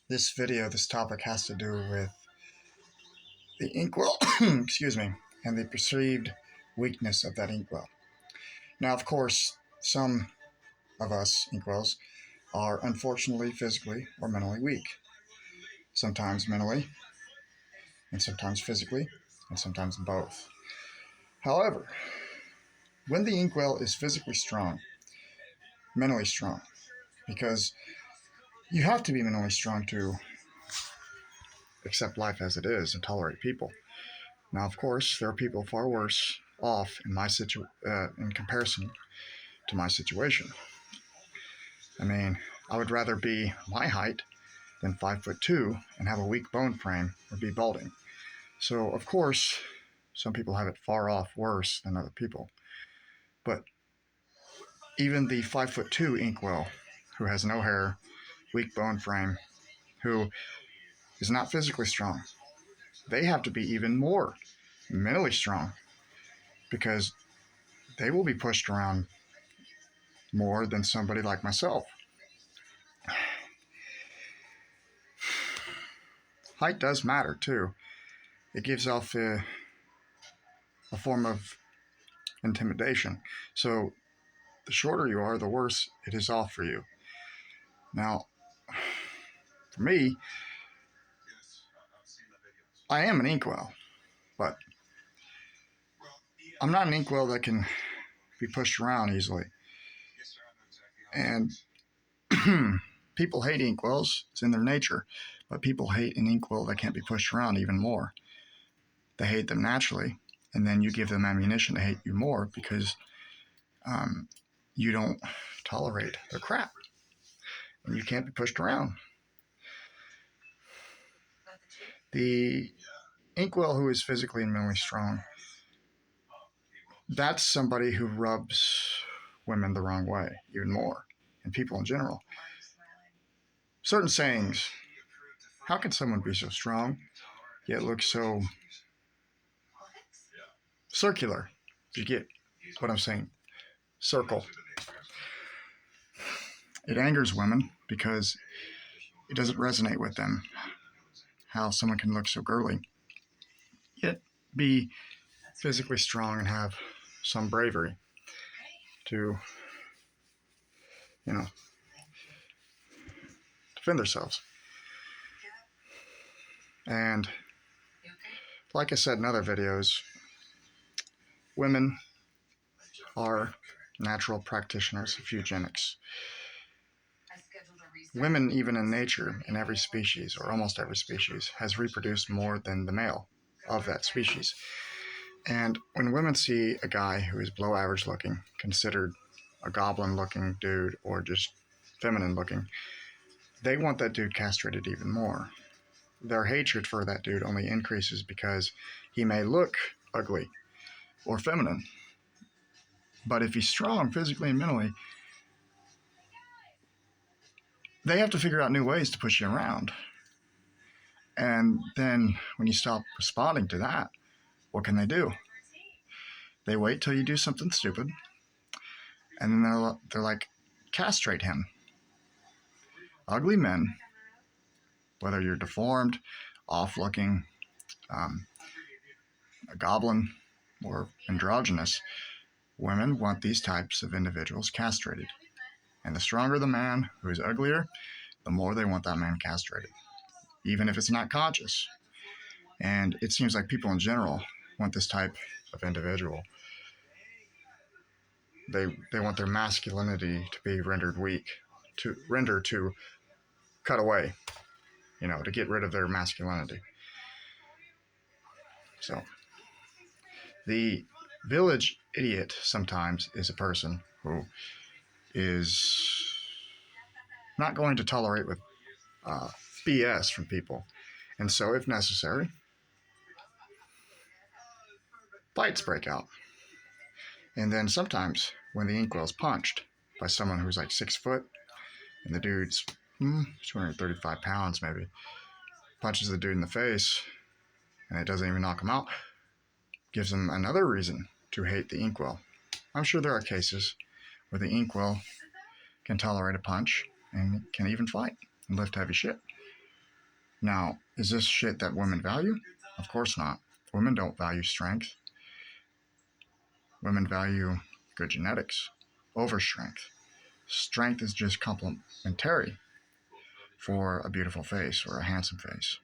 This topic has to do with the inkwell, excuse me, and the perceived weakness of that inkwell. Now, of course, some of us inkwells are unfortunately physically or mentally weak. Sometimes mentally, and sometimes physically, and sometimes both. However, when the inkwell is physically strong, mentally strong, because you have to be mentally strong to accept life as it is and tolerate people. Now, of course, there are people far worse off in comparison to my situation. I mean, I would rather be my height than 5'2" and have a weak bone frame or be balding. So, of course, some people have it far off worse than other people. But even the 5'2" inkwell, who has no hair, weak bone frame, who is not physically strong, they have to be even more mentally strong because they will be pushed around more than somebody like myself. Height does matter too. It gives off a form of intimidation. So the shorter you are, the worse it is off for you. Now, for me, I am an inkwell, but I'm not an inkwell that can be pushed around easily. And people hate inkwells. It's in their nature. But people hate an inkwell that can't be pushed around even more. They hate them naturally. And then you give them ammunition to hate you more because you don't tolerate their crap. And you can't be pushed around. The inkwell who is physically and mentally strong, that's somebody who rubs women the wrong way even more, and people in general. Certain sayings, how can someone be so strong yet look so circular? You get what I'm saying? Circle. It angers women because it doesn't resonate with them how someone can look so girly yet be physically strong and have some bravery to, defend themselves. And like I said in other videos, women are natural practitioners of eugenics. Women, even in nature, in every species, or almost every species, has reproduced more than the male of that species. And when women see a guy who is below average looking, considered a goblin looking dude, or just feminine looking, they want that dude castrated even more. Their hatred for that dude only increases because he may look ugly or feminine. But if he's strong physically and mentally, they have to figure out new ways to push you around. And then when you stop responding to that, what can they do? They wait till you do something stupid, and then they're like, castrate him. Ugly men, whether you're deformed, off-looking, a goblin, or androgynous, women want these types of individuals castrated. And the stronger the man who is uglier, the more they want that man castrated, even if it's not conscious. And it seems like people in general want this type of individual. They want their masculinity to be rendered weak, to cut away, to get rid of their masculinity. So the village idiot sometimes is a person who is not going to tolerate with BS from people. And so, if necessary, fights break out. And then sometimes when the inkwell's punched by someone who's like 6 foot, and the dude's 235 pounds maybe, punches the dude in the face, and it doesn't even knock him out, gives him another reason to hate the inkwell. I'm sure there are cases where the inkwell can tolerate a punch, and can even fight and lift heavy shit. Now, is this shit that women value? Of course not. Women don't value strength. Women value good genetics over strength. Strength is just complementary for a beautiful face or a handsome face.